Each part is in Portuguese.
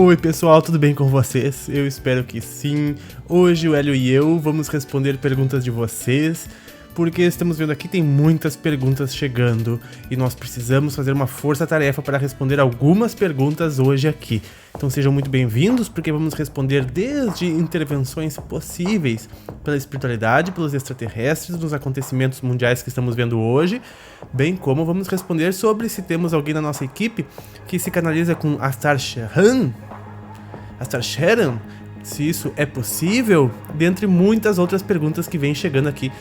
Oi pessoal, tudo bem com vocês? Eu espero que sim. Hoje o Hélio e eu vamos responder perguntas de vocês, porque estamos vendo aqui tem muitas perguntas chegando e nós precisamos fazer uma força-tarefa para responder algumas perguntas hoje aqui. Então sejam muito bem-vindos, porque vamos responder desde intervenções possíveis pela espiritualidade, pelos extraterrestres, nos acontecimentos mundiais que estamos vendo hoje, bem como vamos responder sobre se temos alguém na nossa equipe que se canaliza com Astar Sheran, se isso é possível, dentre muitas outras perguntas que vêm chegando aqui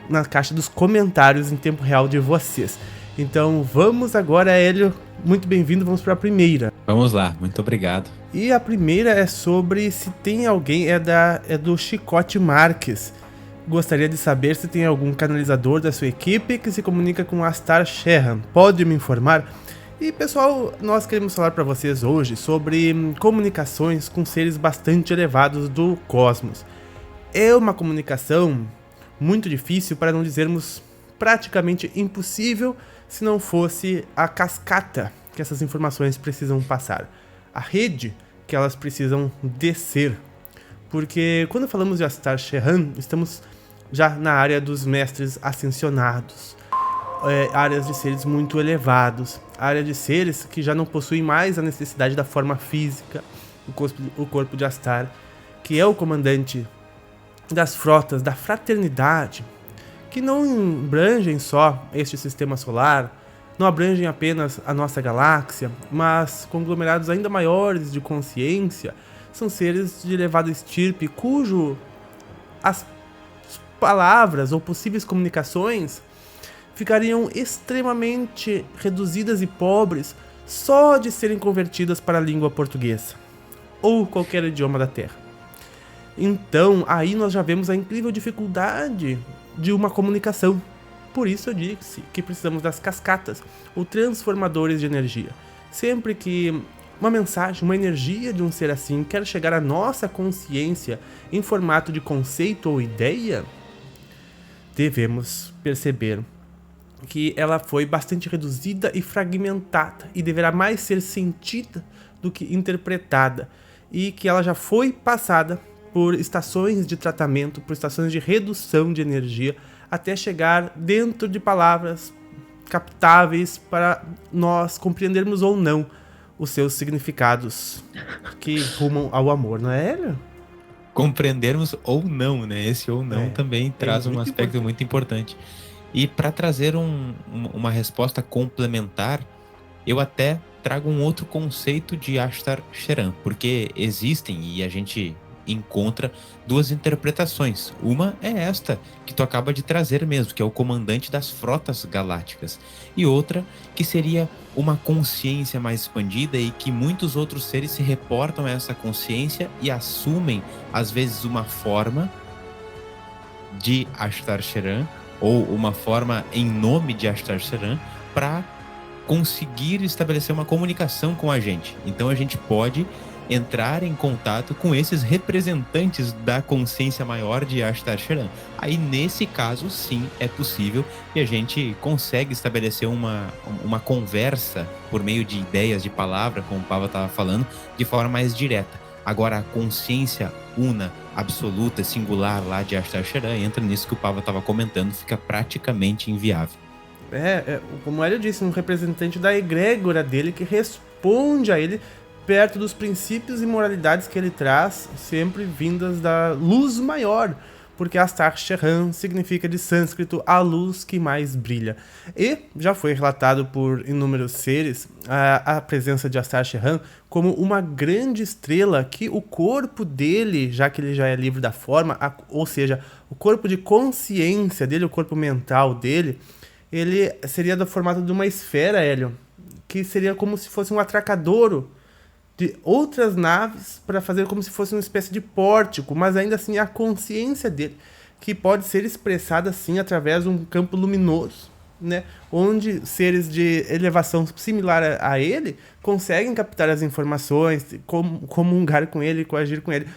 na caixa dos comentários em tempo real de vocês. Então vamos agora, Hélio, muito bem-vindo, vamos para a primeira. Vamos lá, muito obrigado. E a primeira é sobre se tem alguém, é do Chicote Marques. Gostaria de saber se tem algum canalizador da sua equipe que se comunica com Astar Sheran. Pode me informar? E pessoal, nós queremos falar para vocês hoje sobre comunicações com seres bastante elevados do cosmos. É uma comunicação muito difícil, para não dizermos praticamente impossível, se não fosse a cascata que essas informações precisam passar, a rede que elas precisam descer. Porque quando falamos de Astar Sheran, estamos já na área dos mestres ascensionados, áreas de seres muito elevados, área de seres que já não possuem mais a necessidade da forma física, o corpo de Astar, que é o comandante das frotas da fraternidade, que não abrangem só este sistema solar, não abrangem apenas a nossa galáxia, mas conglomerados ainda maiores de consciência, são seres de elevada estirpe, cujo as palavras ou possíveis comunicações ficariam extremamente reduzidas e pobres só de serem convertidas para a língua portuguesa ou qualquer idioma da Terra. Então, aí nós já vemos a incrível dificuldade de uma comunicação. Por isso eu disse que precisamos das cascatas, ou transformadores de energia. Sempre que uma mensagem, uma energia de um ser assim quer chegar à nossa consciência em formato de conceito ou ideia, devemos perceber que ela foi bastante reduzida e fragmentada e deverá mais ser sentida do que interpretada, e que ela já foi passada por estações de tratamento, por estações de redução de energia, até chegar dentro de palavras captáveis para nós compreendermos ou não os seus significados que rumam ao amor, não é, Hélio? Compreendermos ou não, né? Esse ou não também traz um aspecto muito importante. E para trazer uma resposta complementar, eu até trago um outro conceito de Astar Sheran, porque existem, e a gente encontra, duas interpretações. Uma é esta que tu acaba de trazer mesmo, que é o comandante das frotas galácticas, e outra que seria uma consciência mais expandida e que muitos outros seres se reportam a essa consciência e assumem às vezes uma forma de Astar Sheran ou uma forma em nome de Astar Sheran para conseguir estabelecer uma comunicação com a gente. Então a gente pode entrar em contato com esses representantes da consciência maior de Astar Sheran. Aí nesse caso sim é possível e a gente consegue estabelecer uma conversa por meio de ideias, de palavra, como o Pava estava falando, de forma mais direta. Agora a consciência una, absoluta, singular lá de Astar Sheran entra nisso que o Pava estava comentando, fica praticamente inviável. Como o Hélio disse, um representante da egrégora dele que responde a ele perto dos princípios e moralidades que ele traz, sempre vindas da luz maior, porque Astar Sheran significa de sânscrito a luz que mais brilha. E já foi relatado por inúmeros seres a presença de Astar Sheran como uma grande estrela que o corpo dele, já que ele já é livre da forma, ou seja, o corpo de consciência dele, o corpo mental dele, ele seria do formato de uma esfera, Hélio, que seria como se fosse um atracadouro de outras naves para fazer como se fosse uma espécie de pórtico, mas ainda assim a consciência dele, que pode ser expressada assim através de um campo luminoso, né? Onde seres de elevação similar a ele conseguem captar as informações, comungar com ele, coagir com ele.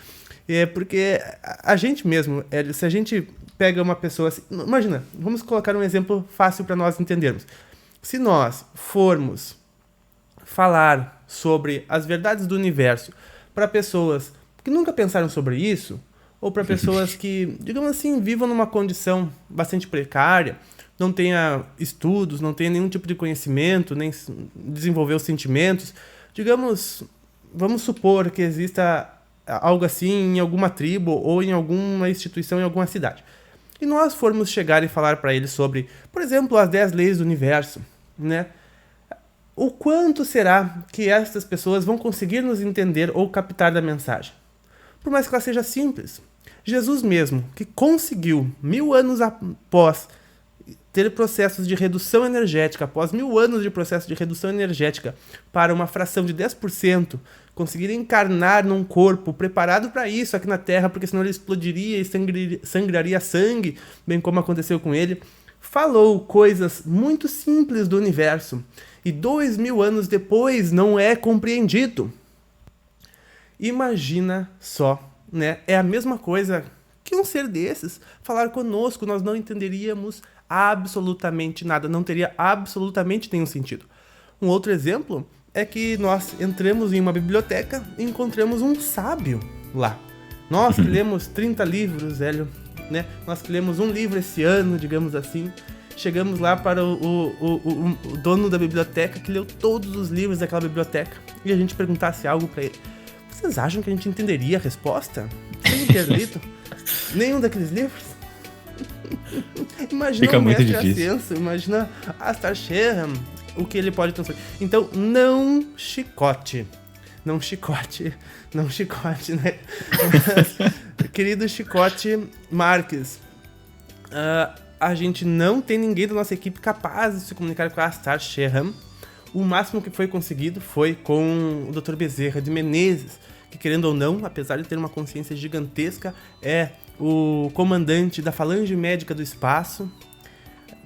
Porque a gente mesmo, se a gente pega uma pessoa assim, imagina, vamos colocar um exemplo fácil para nós entendermos. Se nós formos falar sobre as verdades do universo para pessoas que nunca pensaram sobre isso, ou para pessoas que, digamos assim, vivam numa condição bastante precária, não tenha estudos, não tenha nenhum tipo de conhecimento, nem desenvolver os sentimentos, digamos, vamos supor que exista algo assim em alguma tribo ou em alguma instituição em alguma cidade. E nós formos chegar e falar para eles sobre, por exemplo, as 10 leis do universo, né? O quanto será que essas pessoas vão conseguir nos entender ou captar da mensagem? Por mais que ela seja simples. Jesus mesmo, que conseguiu, 1000 anos após ter processos de redução energética, após 1000 anos de processo de redução energética, para uma fração de 10%, conseguir encarnar num corpo preparado para isso aqui na Terra, porque senão ele explodiria e sangraria sangue, bem como aconteceu com ele, falou coisas muito simples do universo, e 2000 anos depois não é compreendido. Imagina só, né? É a mesma coisa que um ser desses falar conosco, nós não entenderíamos absolutamente nada, não teria absolutamente nenhum sentido. Um outro exemplo é que nós entramos em uma biblioteca e encontramos um sábio lá. Nós que lemos 30 livros, velho, né? Nós que lemos um livro esse ano, digamos assim, chegamos lá para o dono da biblioteca que leu todos os livros daquela biblioteca e a gente perguntasse algo para ele. Vocês acham que a gente entenderia a resposta? Sem ter lido nenhum daqueles livros? Imagina Fica o muito mestre difícil. Ascenso, imagina Astar Sherham, o que ele pode transformar. Então, não chicote. Não chicote. Não chicote, né? Querido Chicote Marques, a gente não tem ninguém da nossa equipe capaz de se comunicar com a Astar Sherham. O máximo que foi conseguido foi com o Dr. Bezerra de Menezes, que, querendo ou não, apesar de ter uma consciência gigantesca, é o comandante da Falange Médica do Espaço.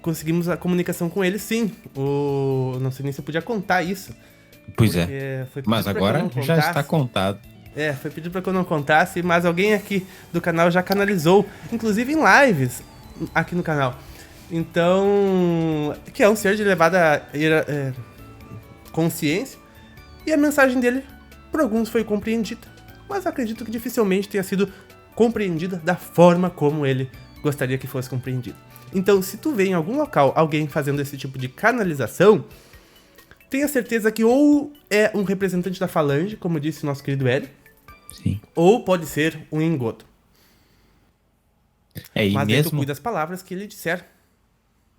Conseguimos a comunicação com ele, sim. Não sei nem se eu podia contar isso. Pois é. Mas agora já está contado. Foi pedido para que eu não contasse, mas alguém aqui do canal já canalizou, inclusive em lives aqui no canal. Então, que é um ser de elevada consciência, e a mensagem dele, por alguns, foi compreendida, mas acredito que dificilmente tenha sido compreendida da forma como ele gostaria que fosse compreendida. Então, se tu vê em algum local alguém fazendo esse tipo de canalização, tenha certeza que ou é um representante da Falange, como disse o nosso querido Hélio, sim, ou pode ser um engodo. E mas mesmo... tu cuida das palavras que ele disser.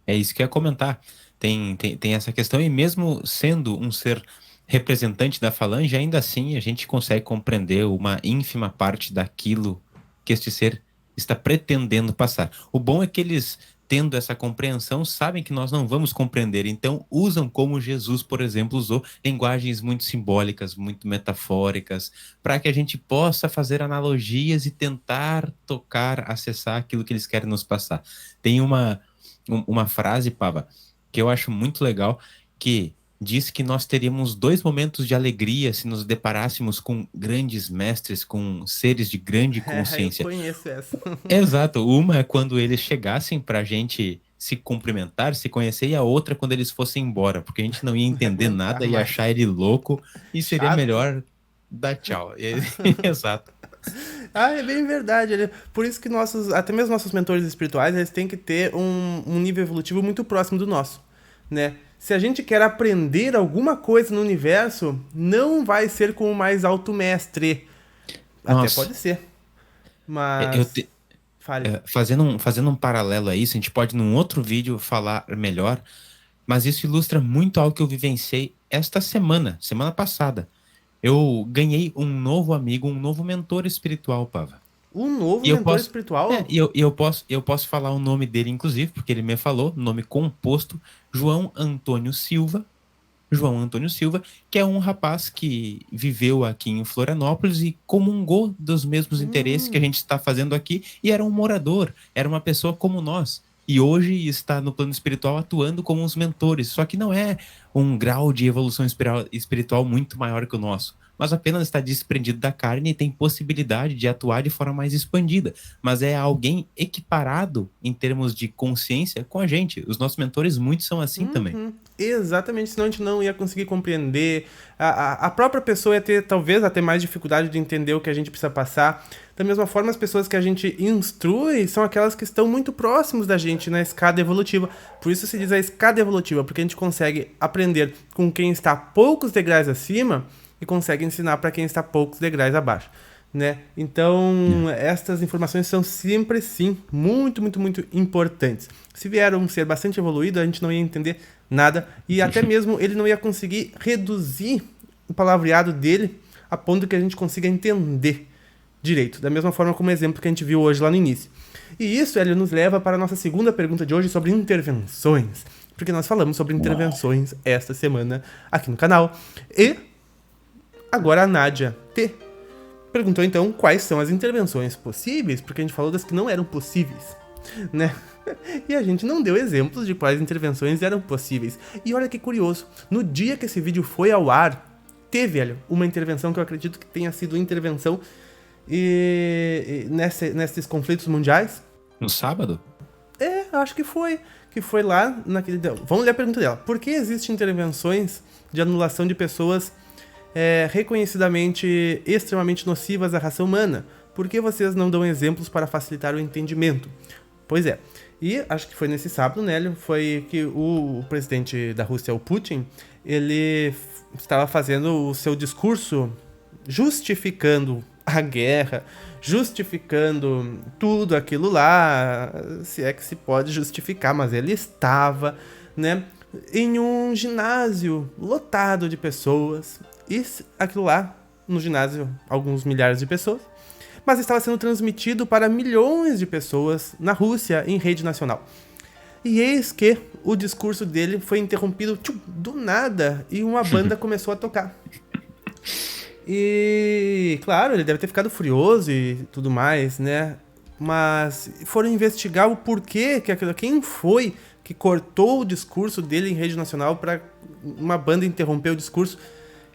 É isso que eu ia comentar. Tem essa questão, e mesmo sendo um ser representante da Falange, ainda assim a gente consegue compreender uma ínfima parte daquilo que este ser está pretendendo passar. O bom é que eles, tendo essa compreensão, sabem que nós não vamos compreender, então usam, como Jesus, por exemplo, usou linguagens muito simbólicas, muito metafóricas, para que a gente possa fazer analogias e tentar tocar, acessar aquilo que eles querem nos passar. Tem uma frase, Pava, que eu acho muito legal, que diz que nós teríamos 2 momentos de alegria se nos deparássemos com grandes mestres, com seres de grande consciência. Eu conheço essa. Exato. Uma é quando eles chegassem pra gente se cumprimentar, se conhecer, e a outra quando eles fossem embora, porque a gente não ia entender nada, ia achar ele louco, e seria chato. melhor dar tchau. Exato. É bem verdade. Por isso que até mesmo nossos mentores espirituais, eles têm que ter um nível evolutivo muito próximo do nosso, né? Se a gente quer aprender alguma coisa no universo, não vai ser com o mais alto mestre. Nossa. Até pode ser. Mas... Fazendo um paralelo a isso, a gente pode num outro vídeo falar melhor, mas isso ilustra muito algo que eu vivenciei esta semana passada. Eu ganhei um novo amigo, um novo mentor espiritual, Pava. Um novo mentor espiritual? E eu posso falar o nome dele, inclusive, porque ele me falou, nome composto, João Antônio Silva, que é um rapaz que viveu aqui em Florianópolis e comungou dos mesmos interesses que a gente está fazendo aqui, e era um morador, era uma pessoa como nós. E hoje está no plano espiritual atuando como uns mentores, só que não é um grau de evolução espiritual muito maior que o nosso. mas apenas está desprendido da carne e tem possibilidade de atuar de forma mais expandida. Mas é alguém equiparado em termos de consciência com a gente. Os nossos mentores, muitos são assim também. Exatamente, senão a gente não ia conseguir compreender. A própria pessoa ia ter, talvez, até mais dificuldade de entender o que a gente precisa passar. Da mesma forma, as pessoas que a gente instrui são aquelas que estão muito próximos da gente na escada evolutiva. Por isso se diz a escada evolutiva, porque a gente consegue aprender com quem está poucos degraus acima e consegue ensinar para quem está poucos degraus abaixo. Né? Então, estas informações são sempre, sim, muito, muito, muito importantes. Se vier um ser bastante evoluído, a gente não ia entender nada e até mesmo ele não ia conseguir reduzir o palavreado dele a ponto que a gente consiga entender direito, da mesma forma como o exemplo que a gente viu hoje lá no início. E isso, ele nos leva para a nossa segunda pergunta de hoje sobre intervenções, porque nós falamos sobre intervenções esta semana aqui no canal. E agora a Nádia T perguntou então quais são as intervenções possíveis, porque a gente falou das que não eram possíveis, né? E a gente não deu exemplos de quais intervenções eram possíveis. E olha que curioso, no dia que esse vídeo foi ao ar, teve, velho, uma intervenção que eu acredito que tenha sido intervenção nesses conflitos mundiais. No sábado? Acho que foi lá naquele... Vamos ler a pergunta dela. Por que existem intervenções de anulação de pessoas reconhecidamente extremamente nocivas à raça humana? Por que vocês não dão exemplos para facilitar o entendimento? Pois é, e acho que foi nesse sábado, né, foi que o presidente da Rússia, o Putin, ele estava fazendo o seu discurso justificando a guerra, justificando tudo aquilo lá, se é que se pode justificar, mas ele estava, né, em um ginásio lotado de pessoas, e aquilo lá, no ginásio, alguns milhares de pessoas, mas estava sendo transmitido para milhões de pessoas na Rússia, em rede nacional. E eis que o discurso dele foi interrompido do nada, e uma banda começou a tocar. E, claro, ele deve ter ficado furioso e tudo mais, né? Mas foram investigar o porquê, quem foi que cortou o discurso dele em rede nacional para uma banda interromper o discurso.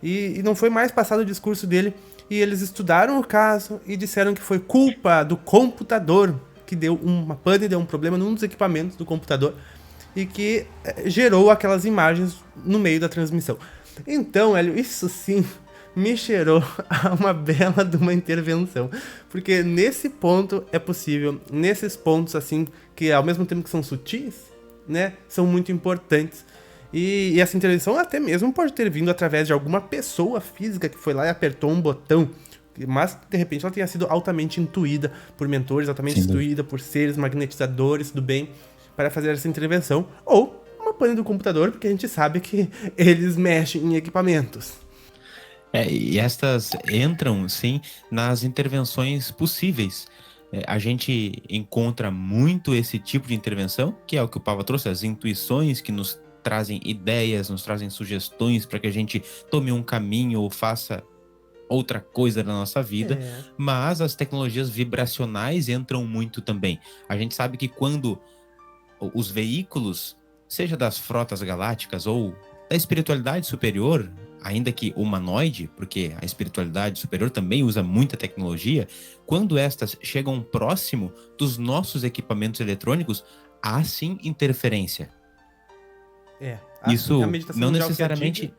E não foi mais passado o discurso dele. E eles estudaram o caso e disseram que foi culpa do computador, que deu uma pane, deu um problema num dos equipamentos do computador e que gerou aquelas imagens no meio da transmissão. Então, Hélio, isso sim me cheirou a uma bela de uma intervenção, porque nesse ponto é possível, nesses pontos assim, que ao mesmo tempo que são sutis, né, são muito importantes. E essa intervenção até mesmo pode ter vindo através de alguma pessoa física que foi lá e apertou um botão, mas de repente ela tenha sido altamente intuída por mentores, altamente intuída por seres magnetizadores do bem para fazer essa intervenção, ou uma pane do computador, porque a gente sabe que eles mexem em equipamentos. E estas entram, sim, nas intervenções possíveis. A gente encontra muito esse tipo de intervenção, que é o que o Pava trouxe, as intuições que nos trazem ideias, nos trazem sugestões para que a gente tome um caminho ou faça outra coisa na nossa vida, mas as tecnologias vibracionais entram muito também. A gente sabe que quando os veículos, seja das frotas galácticas ou da espiritualidade superior, ainda que humanoide, porque a espiritualidade superior também usa muita tecnologia, quando estas chegam próximo dos nossos equipamentos eletrônicos, há sim interferência. Isso não necessariamente,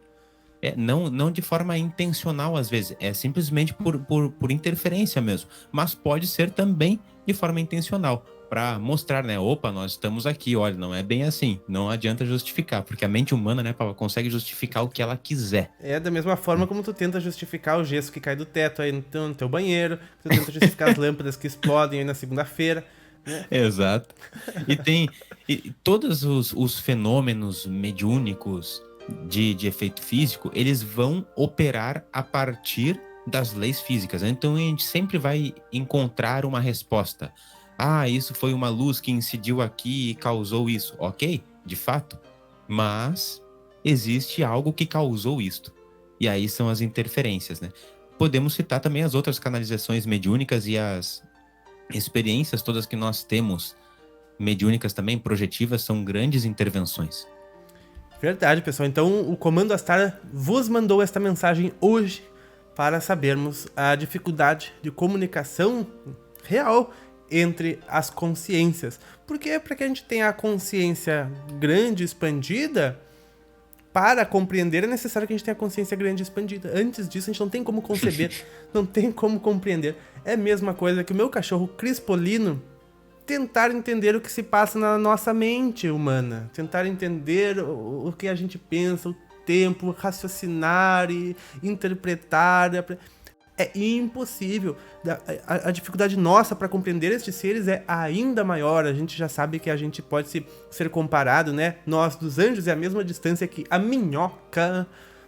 não de forma intencional às vezes, é simplesmente por interferência mesmo, mas pode ser também de forma intencional, para mostrar, né, opa, nós estamos aqui, olha, não é bem assim, não adianta justificar, porque a mente humana, né, Pava, consegue justificar o que ela quiser. Da mesma forma como tu tenta justificar o gesso que cai do teto aí no teu banheiro, tu tenta justificar as lâmpadas que explodem aí na segunda-feira, né? Exato. E todos os fenômenos mediúnicos de efeito físico, eles vão operar a partir das leis físicas. Então a gente sempre vai encontrar uma resposta. Ah, isso foi uma luz que incidiu aqui e causou isso. Ok, de fato. Mas existe algo que causou isto. E aí são as interferências, né? Podemos citar também as outras canalizações mediúnicas e as experiências todas que nós temos, mediúnicas também, projetivas, são grandes intervenções. Verdade, pessoal. Então, o Comando Astar vos mandou esta mensagem hoje para sabermos a dificuldade de comunicação real entre as consciências. Porque para que a gente tenha a consciência grande, expandida, para compreender é necessário que a gente tenha a consciência grande e expandida. Antes disso, a gente não tem como conceber, não tem como compreender. É a mesma coisa que o meu cachorro Crispolino tentar entender o que se passa na nossa mente humana. Tentar entender o que a gente pensa, o tempo, raciocinar e interpretar. É impossível. A dificuldade nossa para compreender estes seres é ainda maior. A gente já sabe que a gente pode ser comparado, né? Nós dos anjos é a mesma distância que a minhoca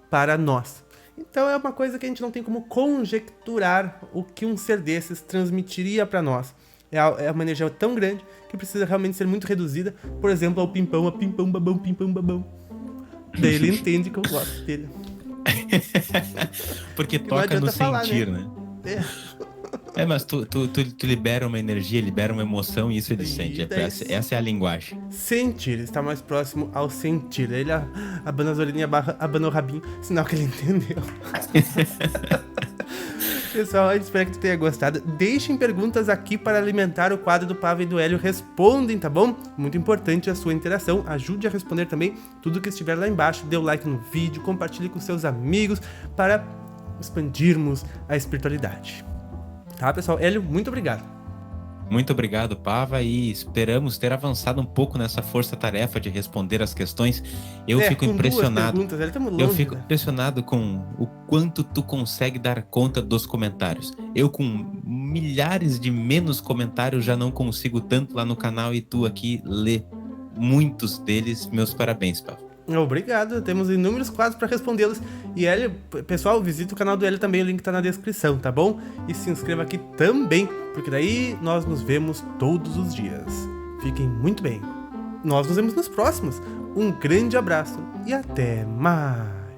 para nós. Então é uma coisa que a gente não tem como conjecturar o que um ser desses transmitiria para nós. É uma energia tão grande que precisa realmente ser muito reduzida. Por exemplo, ao pimpão, a pimpão, babão, pimpão, babão. Daí ele entende que eu gosto dele. Porque toca no sentir, né? Mas tu libera uma energia, libera uma emoção e isso ele sente. Essa é a linguagem. Sentir, está mais próximo ao sentir. Ele abana as orelhinhas, abana o rabinho, sinal que ele entendeu. Pessoal, eu espero que tu tenha gostado. Deixem perguntas aqui para alimentar o quadro do Pava e do Hélio Respondem, tá bom? Muito importante a sua interação. Ajude a responder também tudo que estiver lá embaixo. Dê o like no vídeo, compartilhe com seus amigos para expandirmos a espiritualidade. Tá, pessoal? Hélio, muito obrigado. Muito obrigado, Pava, e esperamos ter avançado um pouco nessa força-tarefa de responder as questões. Eu fico impressionado. Eu fico impressionado com o quanto tu consegue dar conta dos comentários. Eu com milhares de menos comentários já não consigo tanto lá no canal e tu aqui lê muitos deles. Meus parabéns, Pava. Obrigado, temos inúmeros quadros para respondê-los. E Hélio, pessoal, visita o canal do Hélio também, o link tá na descrição, tá bom? E se inscreva aqui também, porque daí nós nos vemos todos os dias. Fiquem muito bem. Nós nos vemos nos próximos. Um grande abraço e até mais!